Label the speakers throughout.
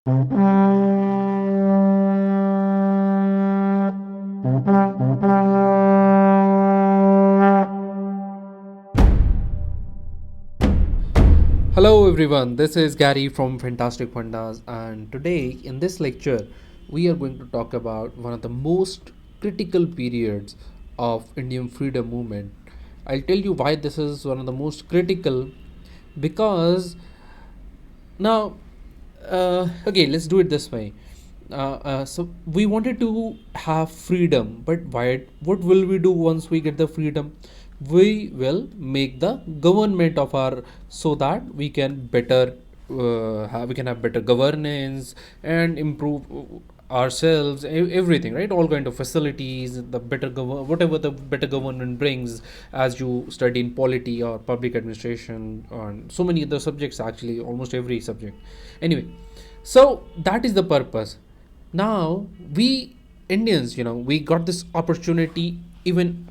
Speaker 1: Hello everyone, this is Gary from Fantastic Fundas, and today in this lecture we are going to talk about one of the most critical periods of Indian freedom movement. I'll tell you why this is one of the most critical, because now, okay, let's do it this way. So we wanted to have freedom, but why? What will we do once we get the freedom? We will make the government of our, so that we can have better governance and improve ourselves, everything, right? All kind of facilities, the whatever the better government brings, as you study in polity or public administration on so many other subjects, actually almost every subject. Anyway, so that is the purpose. Now we Indians, we got this opportunity even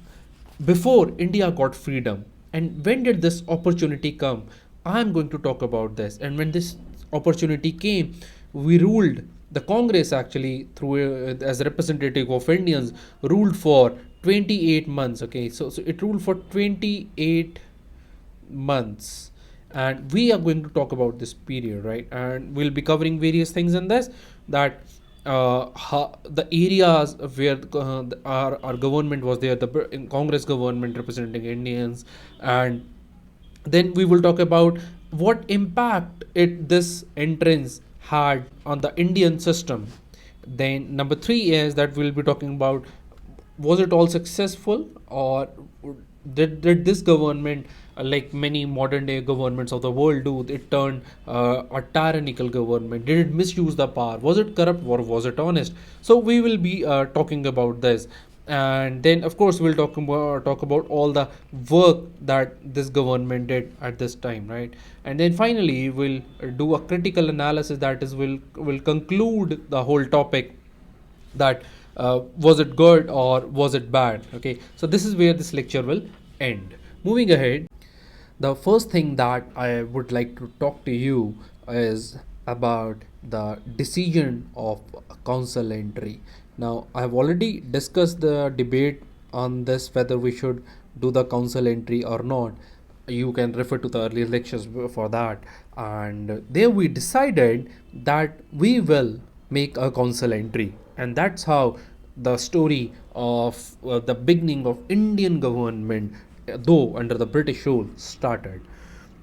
Speaker 1: before India got freedom. And when did this opportunity come? I'm going to talk about this. And when this opportunity came, we ruled. The Congress, actually, through as a representative of Indians, ruled for 28 months. Okay, so it ruled for 28 months, and we are going to talk about this period, right? And we'll be covering various things in this, that how, the areas where our government was there, the Congress government representing Indians. And then we will talk about what impact this entrance had on the Indian system. Then number 3 is that we'll be talking about, was it all successful, or did this government, like many modern day governments of the world do, it turned a tyrannical government? Did it misuse the power? Was it corrupt or was it honest? So we will be talking about this. And then of course we'll talk about all the work that this government did at this time, right? And then finally we'll do a critical analysis, that is, will conclude the whole topic, that was it good or was it bad. Okay, so this is where this lecture will end. Moving ahead, the first thing that I would like to talk to you is about the decision of council entry. Now, I have already discussed the debate on this, whether we should do the council entry or not. You can refer to the earlier lectures for that. And there we decided that we will make a council entry, and that's how the story of the beginning of Indian government, though under the British rule, started.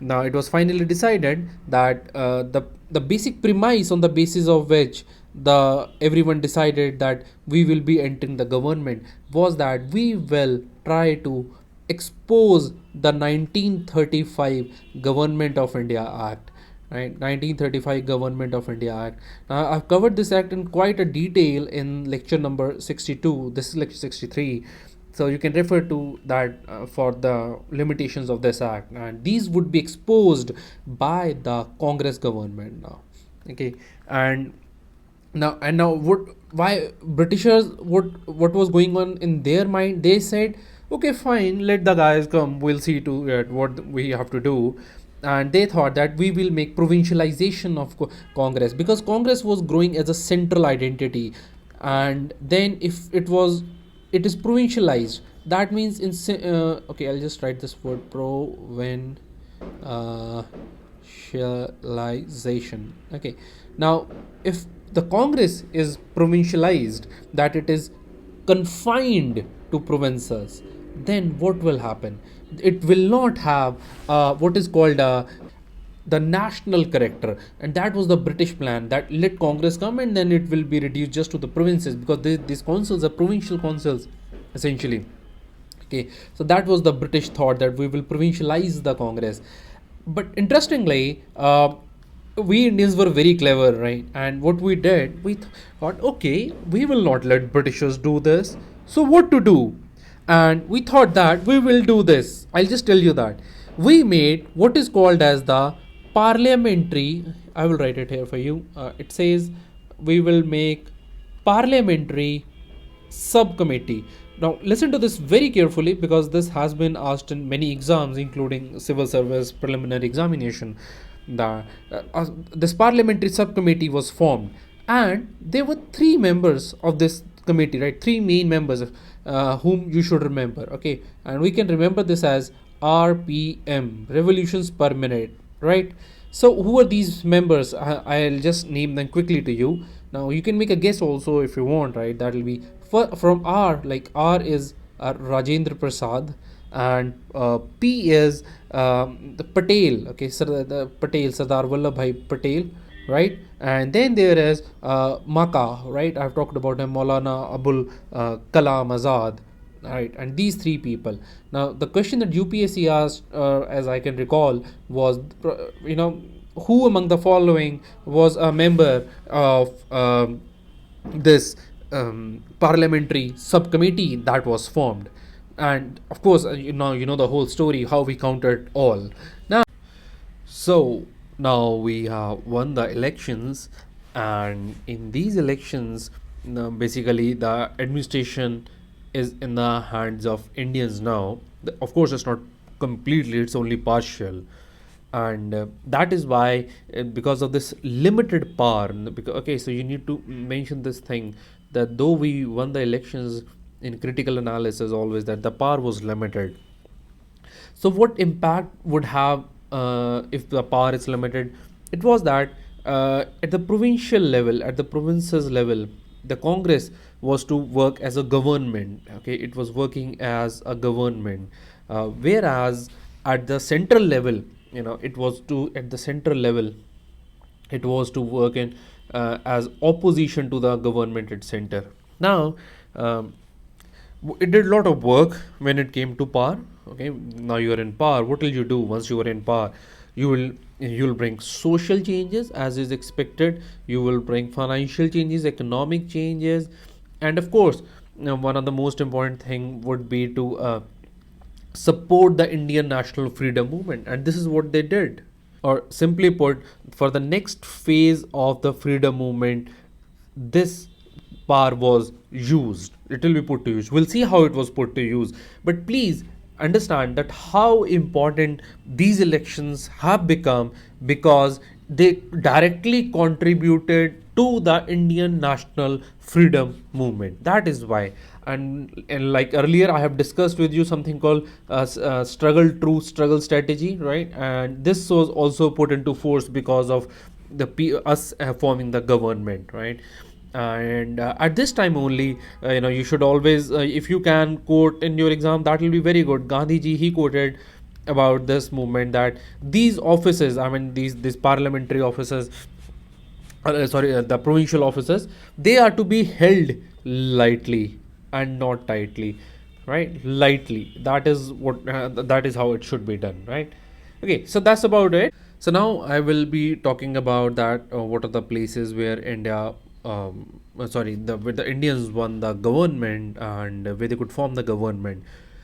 Speaker 1: Now it was finally decided that the basic premise on the basis of which the everyone decided that we will be entering the government was that we will try to expose the 1935 Government of India Act, right? 1935 Government of India Act. Now I've covered this act in quite a detail in lecture number 62. This is lecture 63, so you can refer to that for the limitations of this act, and these would be exposed by the Congress government now. Okay, and now what, why Britishers, what was going on in their mind? They said, okay, fine, let the guys come, we'll see to it what we have to do. And they thought that we will make provincialization of Congress, because Congress was growing as a central identity. And then if it is provincialized, that means okay, I'll just write this word, provincialization. Okay, now if the Congress is provincialized, that it is confined to provinces, then what will happen? It will not have what is called the national character. And that was the British plan, that let Congress come and then it will be reduced just to the provinces, because these councils are provincial councils essentially. Okay, so that was the British thought, that we will provincialize the Congress. But interestingly, we Indians were very clever, right? And what we did, we thought, okay, we will not let Britishers do this. So what to do? And we thought that we will do this. I'll just tell you that we made what is called as the parliamentary. I will write it here for you. It says we will make parliamentary subcommittee. Now listen to this very carefully, because this has been asked in many exams, including civil service preliminary examination. the this parliamentary subcommittee was formed, and there were three members of this committee, right? Three main members, whom you should remember. Okay, and we can remember this as RPM, revolutions per minute, right? So who are these members? I'll just name them quickly to you. Now you can make a guess also if you want, right? That will be from R. Like R is Rajendra Prasad, and P is the Patel. Okay, so the Patel, Sardar Vallabh Patel, right? And then there is Maka, right? I've talked about him, Maulana, Abul, Kalam, Azad, right? And these three people. Now the question that UPSC asked, as I can recall, was, who among the following was a member of this parliamentary subcommittee that was formed? And of course, you know the whole story, how we counted all. Now, so now we have won the elections, and in these elections, basically the administration is in the hands of Indians now. Of course, it's not completely; it's only partial, and that is why, because of this limited power. Because, okay, so you need to mention this thing, that though we won the elections, in critical analysis always, that the power was limited. So, what impact would have if the power is limited? It was that at the provincial level, at the provinces level, the Congress was to work as a government. Okay, it was working as a government, whereas at the central level, it was to at the central level, it was to work in as opposition to the government at center. Now, um, it did a lot of work when it came to power. Okay, now you are in power. What will you do once you are in power? You will bring social changes as is expected. You will bring financial changes, economic changes, and of course, one of the most important thing would be to support the Indian national freedom movement, and this is what they did. Or simply put, for the next phase of the freedom movement, this power was used. It will be put to use. We'll see how it was put to use. But please understand that how important these elections have become, because they directly contributed to the Indian national freedom movement. That is why. And like earlier, I have discussed with you something called struggle true struggle strategy, right? And this was also put into force because of us forming the government, right? And at this time only, you should always, if you can quote in your exam, that will be very good. Gandhi Ji, he quoted about this movement, that these offices, I mean these parliamentary offices, the provincial offices, they are to be held lightly and not tightly, right? Lightly. That is what that is how it should be done, right? Okay, so that's about it. So now I will be talking about that, what are the places where India, where the Indians won the government, and where they could form the government.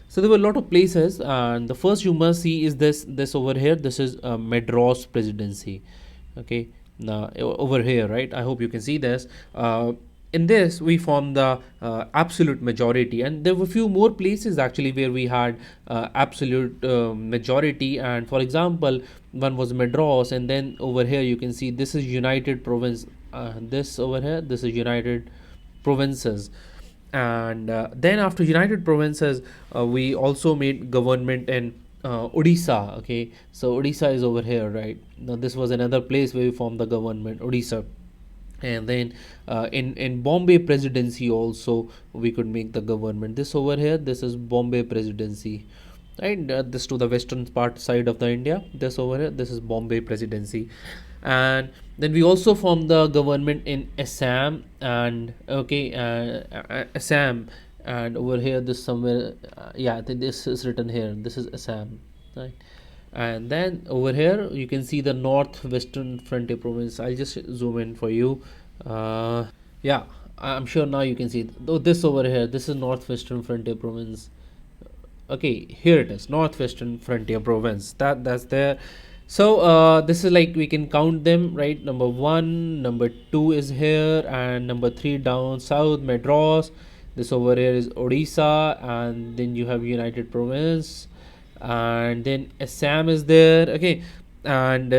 Speaker 1: So there were a lot of places, and the first you must see is this over here. This is Madras Presidency. Okay, now over here, right? I hope you can see this. In this, we formed the absolute majority, and there were few more places actually where we had absolute majority. And for example, one was Madras, and then over here you can see this is United Province. This over here, this is United Provinces. And then after United Provinces, we also made government in Odisha. Okay, so Odisha is over here, right? Now this was another place where we formed the government, Odisha. And then in Bombay Presidency also we could make the government. This over here, this is Bombay Presidency, right? This to the western part side of the India. This over here, this is Bombay Presidency. And then we also formed the government in Assam, and okay, Assam. And over here, this somewhere, yeah, I think this is written here, this is Assam, right? And then over here you can see the northwestern frontier province. I'll just zoom in for you. Yeah, I'm sure now you can see this over here, this is northwestern frontier province. Okay, here it is, northwestern frontier province, that's there. So this is like we can count them, right? Number 1, number 2 is here, and number 3 down south, Madras. This over here is Odisha, and then you have United Province, and then Assam is there. Okay, and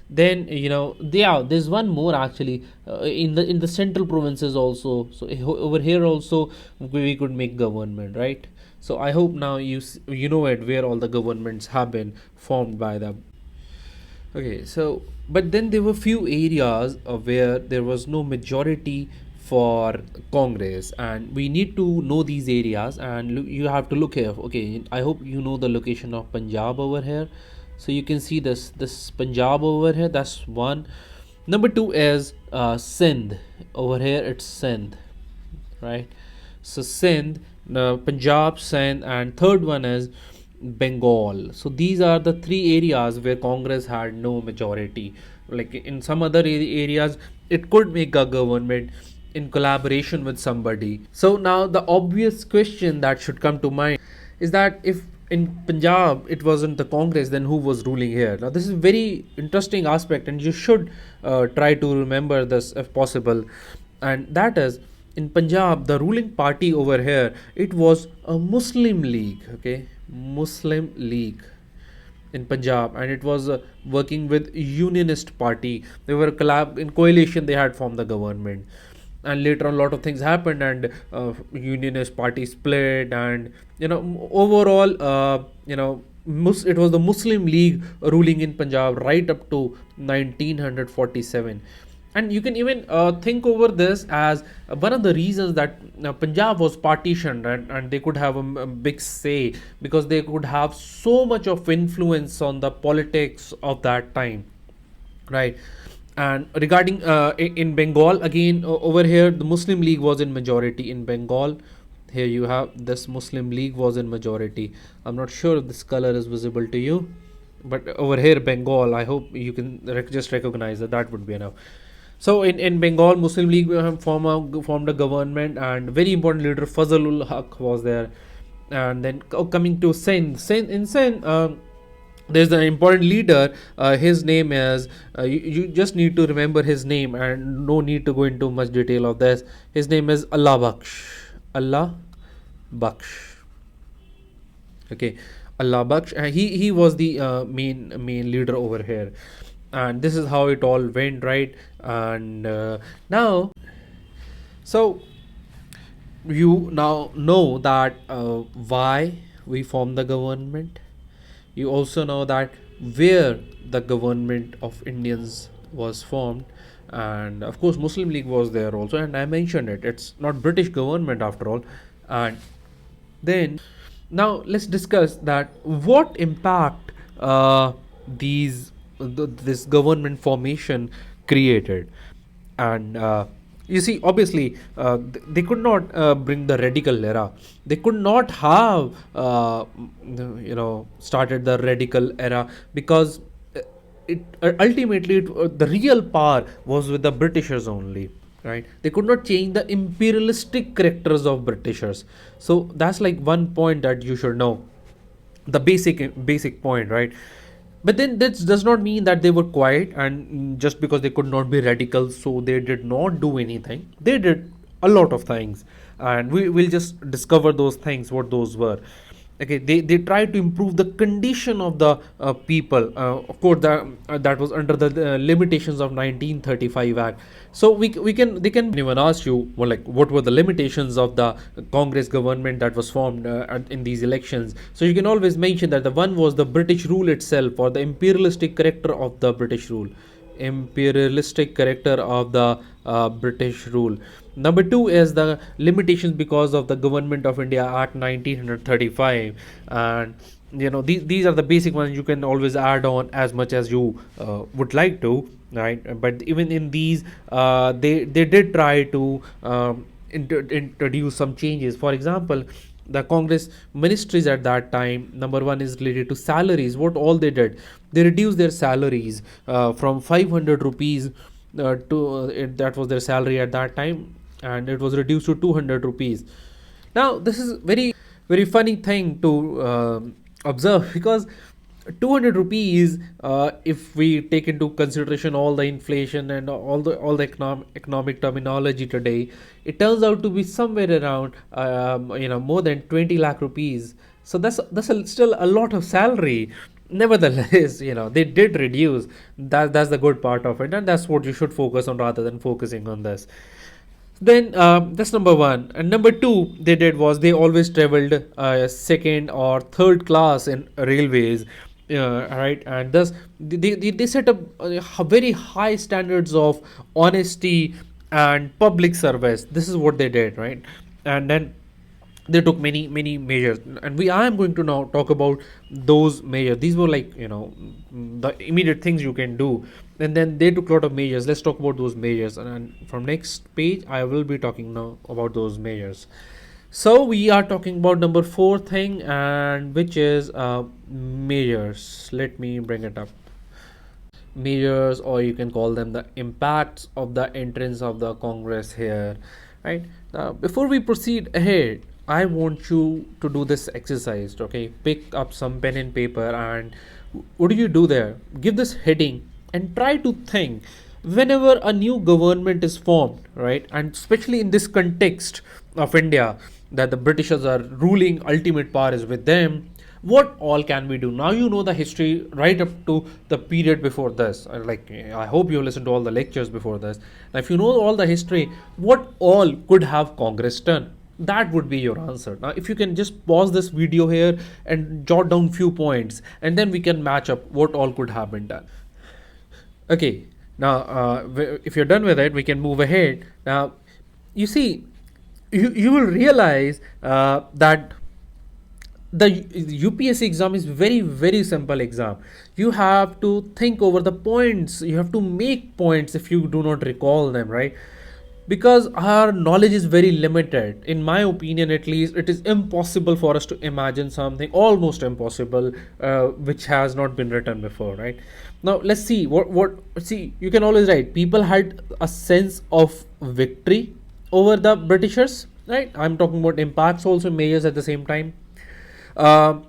Speaker 1: then yeah, there's one more actually, in the central provinces also. So over here also we could make government, right? So I hope now you know it, where all the governments have been formed by the. Okay, so but then there were few areas where there was no majority for Congress, and we need to know these areas. And you have to look here. Okay, I hope you know the location of Punjab over here. So you can see this Punjab over here. That's one. Number two is Sindh. Over here it's Sindh, right? So Sindh, Punjab, Sindh, and third one is Bengal. So these are the three areas where Congress had no majority. Like in some other areas, it could make a government in collaboration with somebody. So now the obvious question that should come to mind is that if in Punjab it wasn't the Congress, then who was ruling here? Now this is very interesting aspect, and you should try to remember this if possible. And that is, in Punjab, the ruling party over here, it was a Muslim League. Okay, Muslim League in Punjab, and it was working with Unionist party. They were in coalition. They had formed the government, and later on, a lot of things happened, and Unionist party split, and overall, it was the Muslim League ruling in Punjab right up to 1947. And you can even think over this as one of the reasons that Punjab was partitioned, and they could have a big say, because they could have so much of influence on the politics of that time, right? And regarding in Bengal, again, over here the Muslim League was in majority in Bengal. Here you have this Muslim League was in majority. I'm not sure if this color is visible to you, but over here Bengal, I hope you can just recognize that. That would be enough. So in Bengal, Muslim League formed a government, and very important leader Fazlul Haq was there. And then coming to Sindh, there's an important leader. His name is, you just need to remember his name, and no need to go into much detail of this. His name is Allah Baksh. Allah Baksh. Okay, Allah Baksh. He was the main leader over here, and this is how it all went, right? And now, so you now know that why we formed the government. You also know that where the government of Indians was formed, and of course Muslim League was there also, and I mentioned it. It's not British government after all. And then now let's discuss that what impact this government formation created. And you see, obviously they could not bring the radical era. They could not have started the radical era, because the real power was with the Britishers only, right? They could not change the imperialistic characters of Britishers. So that's like one point that you should know, the basic point, right? But then that does not mean that they were quiet, and just because they could not be radical, so they did not do anything. They did a lot of things, and we will just discover those things, what those were. Okay, they tried to improve the condition of the people. Of course, that was under the limitations of 1935 Act. So we can they can anyone ask you, well, like, what were the limitations of the Congress government that was formed in these elections? So you can always mention that the one was the British rule itself, or the imperialistic character of the British rule. Imperialistic character of the British rule. Number two is the limitations because of the Government of India Act 1935, and these are the basic ones. You can always add on as much as you would like to, right? But even in these, they did try to introduce some changes. For example, the Congress ministries at that time, number one is related to salaries. What all they did, they reduced their salaries from 500 rupees that was their salary at that time, and it was reduced to 200 rupees. Now this is very funny thing to observe, because 200 rupees, if we take into consideration all the inflation and all the economic terminology today, it turns out to be somewhere around more than 20 lakh rupees. So that's still a lot of salary. Nevertheless, they did reduce. That's the good part of it, and that's what you should focus on rather than focusing on this. Then that's number one. And number two, they did was they always traveled second or third class in railways, right? And thus they set up very high standards of honesty and public service. This is what they did, right? And then they took many measures, and I am going to now talk about those measures. These were like, the immediate things you can do, and then they took a lot of measures. Let's talk about those measures, and from next page I will be talking now about those measures. So we are talking about number four thing, and which is measures. Let me bring it up. Measures, or you can call them the impacts of the entrance of the Congress here, right? Now before we proceed ahead, I want you to do this exercise. Okay, pick up some pen and paper, and what do you do there? Give this heading and try to think, whenever a new government is formed, right, and especially in this context of India, that the Britishers are ruling, ultimate power is with them, what all can we do? Now you know the history right up to the period before this. Like, I hope you listened to all the lectures before this. Now if you know all the history, what all could have Congress done? That would be your answer. Now if you can just pause this video here and jot down few points, and then we can match up what all could have been done. Okay, now if you're done with it, we can move ahead. Now you see, you will realize that the UPSC exam is very simple exam. You have to think over the points, you have to make points if you do not recall them, right? Because our knowledge is very limited. In my opinion, at least, it is impossible for us to imagine something, almost impossible, which has not been written before, right? Now let's see what see, you can always write people had a sense of victory over the Britishers, right? I'm talking about impacts also, measures at the same time. uh,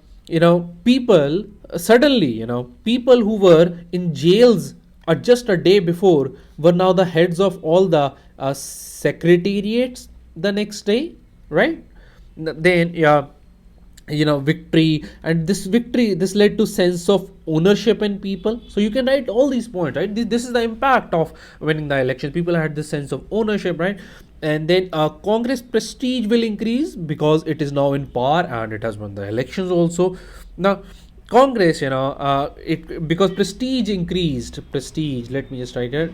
Speaker 1: People suddenly, people who were in jails just a day before were now the heads of all the secretariats the next day, right? Then, yeah, victory, and this led to sense of ownership in people. So you can write all these points, right? This is the impact of winning the election. People had this sense of ownership, right? And then Congress prestige will increase because it is now in power and it has won the elections also. Now Congress, it because prestige increased. Prestige, let me just write it.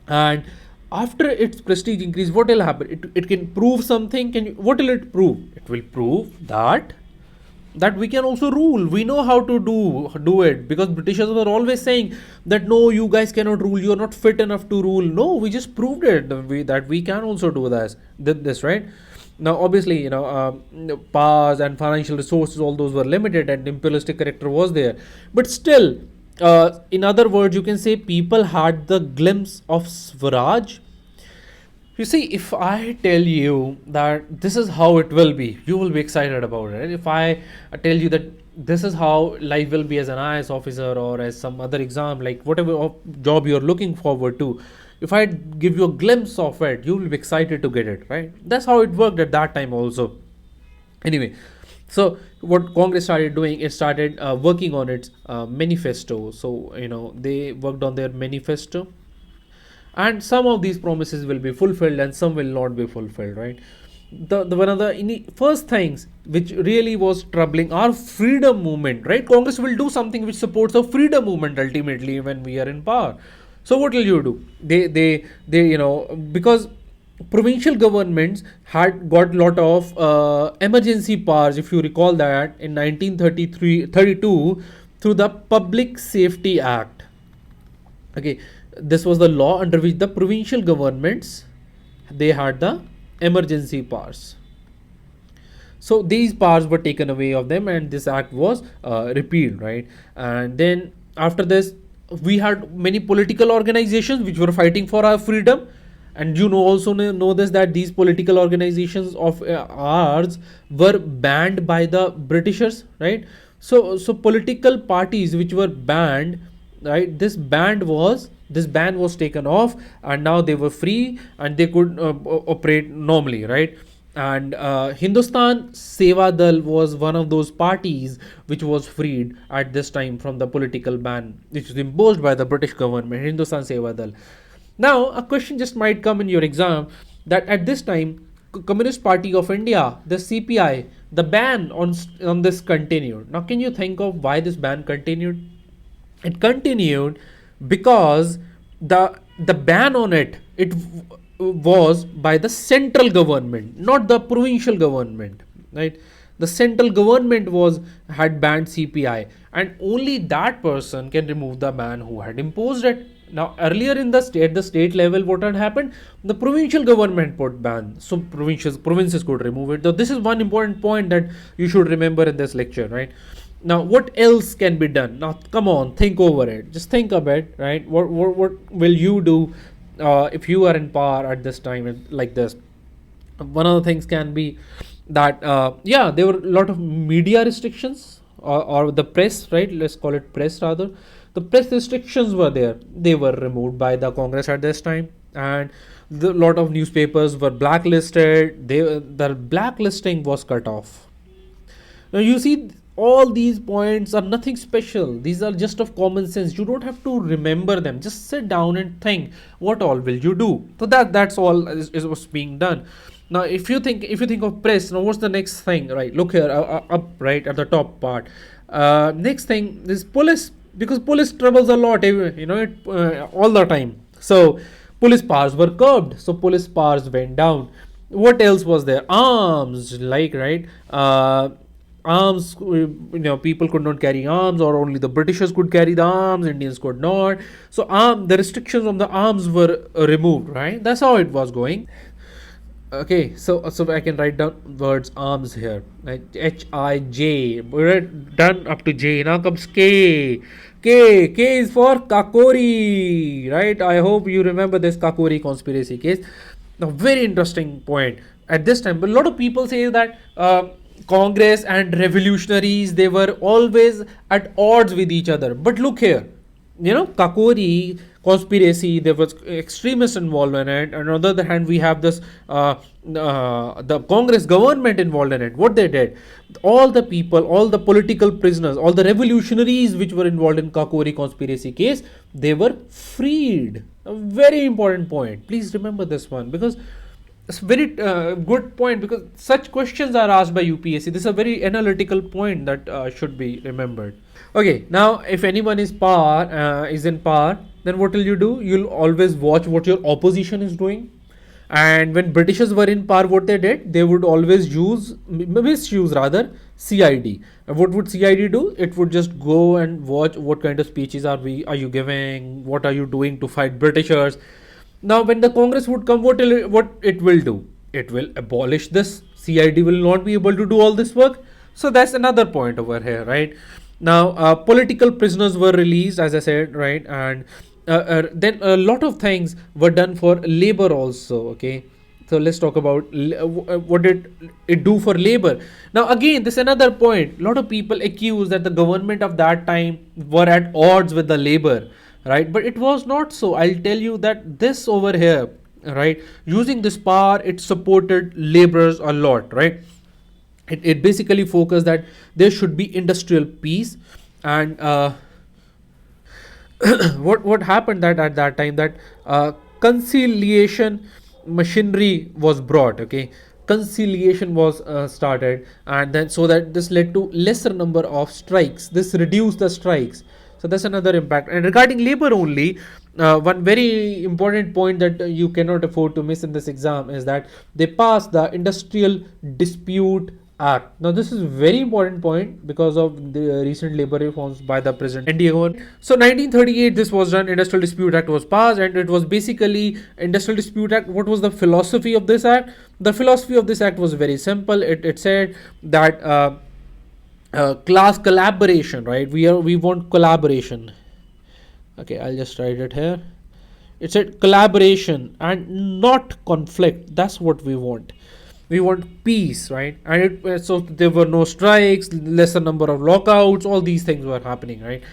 Speaker 1: And after its prestige increase, what will happen? It can prove something. What will it prove? It will prove that we can also rule. We know how to do it, because Britishers were always saying that no, you guys cannot rule, you are not fit enough to rule. No, we just proved it that we can also do this, right? Now obviously, powers and financial resources, all those were limited, and imperialistic character was there, but still, in other words, you can say people had the glimpse of Swaraj. You see, if I tell you that this is how it will be, you will be excited about it. If I tell you that this is how life will be as an IS officer or as some other exam, like whatever job you're looking forward to, if I give you a glimpse of it, you will be excited to get it, right? That's how it worked at that time also. Anyway, so what Congress started doing, it started working on its manifesto. So, they worked on their manifesto, and some of these promises will be fulfilled and some will not be fulfilled, right? The one of the first things which really was troubling our freedom movement, right? Congress will do something which supports a freedom movement ultimately when we are in power. So what will you do? They because provincial governments had got lot of emergency powers, if you recall that, in 1932 through the Public Safety Act. Okay, this was the law under which the provincial governments, they had the emergency powers. So these powers were taken away of them, and this act was repealed, right? And then after this, we had many political organizations which were fighting for our freedom, and also know this, that these political organizations of ours were banned by the Britishers, right? So political parties which were banned, right, this ban was taken off, and now they were free and they could operate normally, right? And Hindustan Seva Dal was one of those parties which was freed at this time from the political ban which was imposed by the British government. Hindustan Seva Dal. Now, a question just might come in your exam that at this time, Communist Party of India, the CPI, the ban on this continued. Now, can you think of why this ban continued? It continued because the ban on was by the central government, not the provincial government, right? The central government was had banned CPI, and only that person can remove the ban who had imposed it. Now, earlier in the state level, what had happened? The provincial government put ban, so provinces could remove it. So this is one important point that you should remember in this lecture, right? Now, what else can be done? Now, come on, think over it. Just think a bit, right? What will you do if you are in power at this time like this? One of the things can be that yeah, there were a lot of media restrictions or the press, right? Let's call it press rather. The press restrictions were there. They were removed by the Congress at this time, and the lot of newspapers were blacklisted. The blacklisting was cut off. Now you see, all these points are nothing special. These are just of common sense. You don't have to remember them. Just sit down and think. What all will you do? So that's all is what's being done. Now, if you think of press, now what's the next thing? Right, look here, up right at the top part. Next thing is police, because police troubles a lot. All the time. So police powers were curbed. So police powers went down. What else was there? Arms, like, right. Arms, people could not carry arms, or only the Britishers could carry the arms, Indians could not. So the restrictions on the arms were removed, right? That's how it was going. Okay, so I can write down words arms here, right? Hij. We're done up to J. Now comes K. K is for Kakori, right? I hope you remember this Kakori conspiracy case. Now, very interesting point. At this time, but a lot of people say that Congress and revolutionaries, they were always at odds with each other. But look here, Kakori conspiracy, there was extremists involved in it. And on the other hand, we have this the Congress government involved in it. What they did, all the people, all the political prisoners, all the revolutionaries which were involved in Kakori conspiracy case, they were freed. A very important point. Please remember this one, because it's a very good point, because such questions are asked by UPSC. This is a very analytical point that should be remembered. Okay, now if anyone is in power, then what will you do? You'll always watch what your opposition is doing. And when Britishers were in power, what they did, they would always misuse rather CID. And what would CID do? It would just go and watch what kind of speeches are you giving, what are you doing to fight Britishers. Now, when the Congress would come, what it will do? It will abolish this. CID will not be able to do all this work. So that's another point over here, right? Now, political prisoners were released, as I said, right? And then a lot of things were done for labor also, okay? So let's talk about what did it do for labor. Now, again, this is another point. A lot of people accuse that the government of that time were at odds with the labor, right? But it was not so. I'll tell you that this over here, right, using this power, it supported laborers a lot, right? It basically focused that there should be industrial peace. And what happened that at that time, that conciliation machinery was brought, okay? Conciliation was started, and then so that this led to lesser number of strikes. This reduced the strikes. So that's another impact. And regarding labor only, one very important point that you cannot afford to miss in this exam is that they passed the Industrial Dispute Act. Now, this is a very important point because of the recent labor reforms by the present NDA government. So, 1938, this was done. Industrial Dispute Act was passed, and it was basically Industrial Dispute Act. What was the philosophy of this act? The philosophy of this act was very simple. It said that class collaboration, right? We want collaboration. Okay, I'll just write it here. It said collaboration and not conflict. That's what we want. We want peace, right? And so there were no strikes, lesser number of lockouts, all these things were happening, right?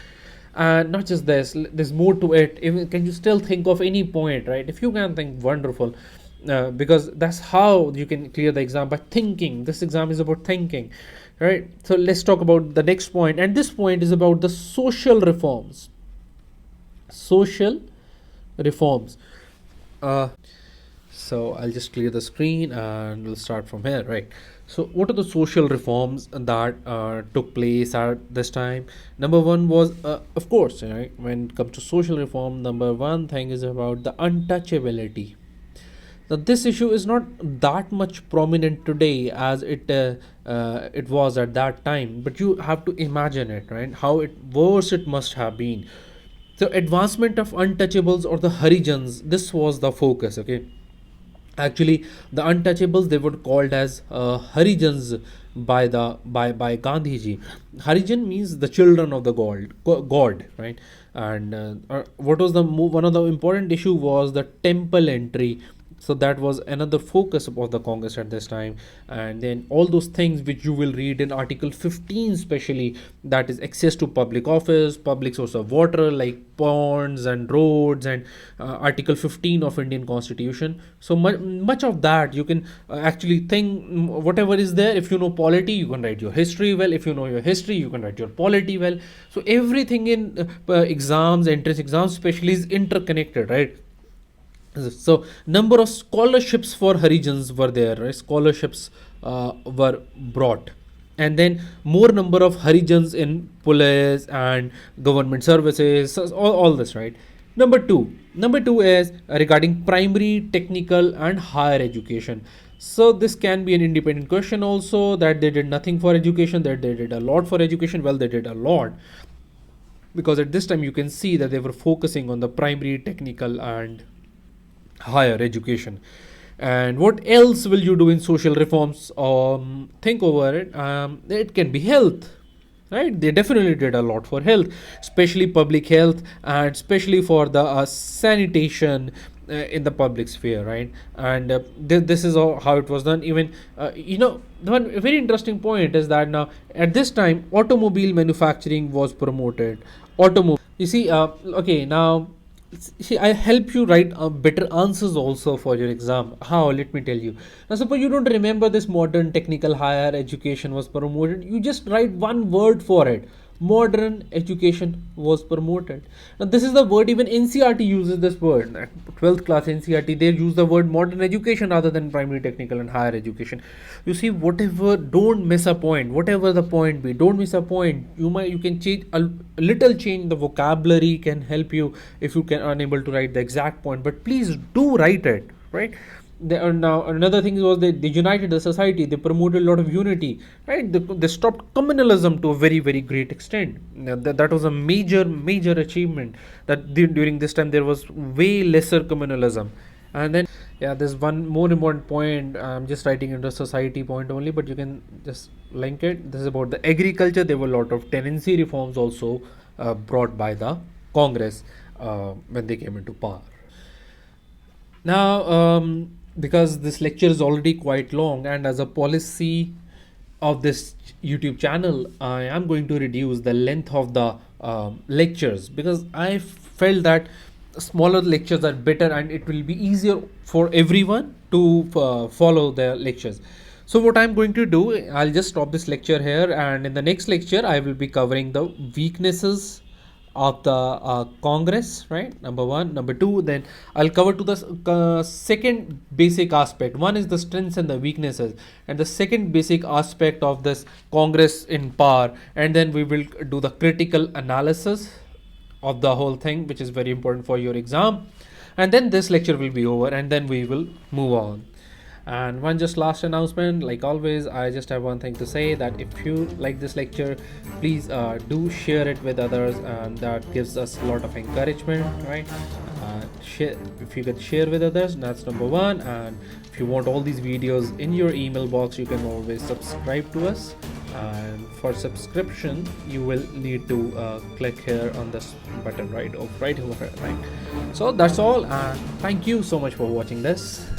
Speaker 1: And not just this, there's more to it. Even, can you still think of any point, right? If you can think, wonderful. because that's how you can clear the exam, by thinking. This exam is about thinking, right? So let's talk about the next point, and this point is about the social reforms. Social reforms. uh, so I'll just clear the screen and we'll start from here, right? So what are the social reforms that took place at this time? Number one was, of course, right, when it comes to social reform, number one thing is about the untouchability. Now, this issue is not that much prominent today as it was at that time, but you have to imagine it, right? How it worse it must have been. So, advancement of untouchables or the Harijans, this was the focus. Okay, actually, the untouchables, they were called as Harijans by Gandhi Ji. Harijan means the children of the God, right? And what was one of the important issue was the temple entry. So that was another focus of the Congress at this time. And then all those things which you will read in Article 15, especially, that is access to public office, public source of water like ponds and roads, and Article 15 of Indian Constitution. So much of that you can actually think, whatever is there. If you know polity, you can write your history well. If you know your history, you can write your polity well. So everything in exams, entrance exams especially, is interconnected, right? So number of scholarships for Harijans were there, right? Scholarships were brought, and then more number of Harijans in police and government services, so all this, right? Number two is regarding primary, technical, and higher education. So this can be an independent question also, that they did nothing for education, that they did a lot for education. Well, they did a lot, because at this time you can see that they were focusing on the primary, technical, and higher education. And what else will you do in social reforms? Think over it. It can be health, right? They definitely did a lot for health, especially public health, and especially for the sanitation in the public sphere, right? And this is how it was done. Even the one very interesting point is that now at this time automobile manufacturing was promoted. Automobile, you see, okay, now see, I help you write better answers also for your exam. How? Let me tell you. Now, suppose you don't remember this modern technical higher education was promoted. You just write one word for it. Modern education was promoted. Now, this is the word even NCRT uses this word. At 12th class NCRT, they use the word modern education rather than primary, technical, and higher education. You see, whatever, don't miss a point. Whatever the point be, don't miss a point. You can change a little change the vocabulary can help you if you can unable to write the exact point. But please do write it, right? Now another thing was they united the society. They promoted a lot of unity, right? They stopped communalism to a very, very great extent. That was a major achievement, that during this time there was way lesser communalism. And then, yeah, there's one more important point. I'm just writing into society point only, but you can just link it. This is about the agriculture. There were a lot of tenancy reforms also brought by the Congress when they came into power. Now, because this lecture is already quite long, and as a policy of this YouTube channel, I am going to reduce the length of the lectures, because I felt that smaller lectures are better and it will be easier for everyone to follow the lectures. So what I'm going to do, I'll just stop this lecture here, and in the next lecture I will be covering the weaknesses of the Congress, right? Number one. Number two, then I'll cover to the second basic aspect. One is the strengths and the weaknesses, and the second basic aspect of this Congress in power, and then we will do the critical analysis of the whole thing, which is very important for your exam. And then this lecture will be over, and then we will move on. And one just last announcement, like always, I just have one thing to say, that if you like this lecture, please do share it with others, and that gives us a lot of encouragement, right? If you could share with others, that's number one. And if you want all these videos in your email box, you can always subscribe to us. And for subscription, you will need to click here on this button right over right. So that's all, and thank you so much for watching this.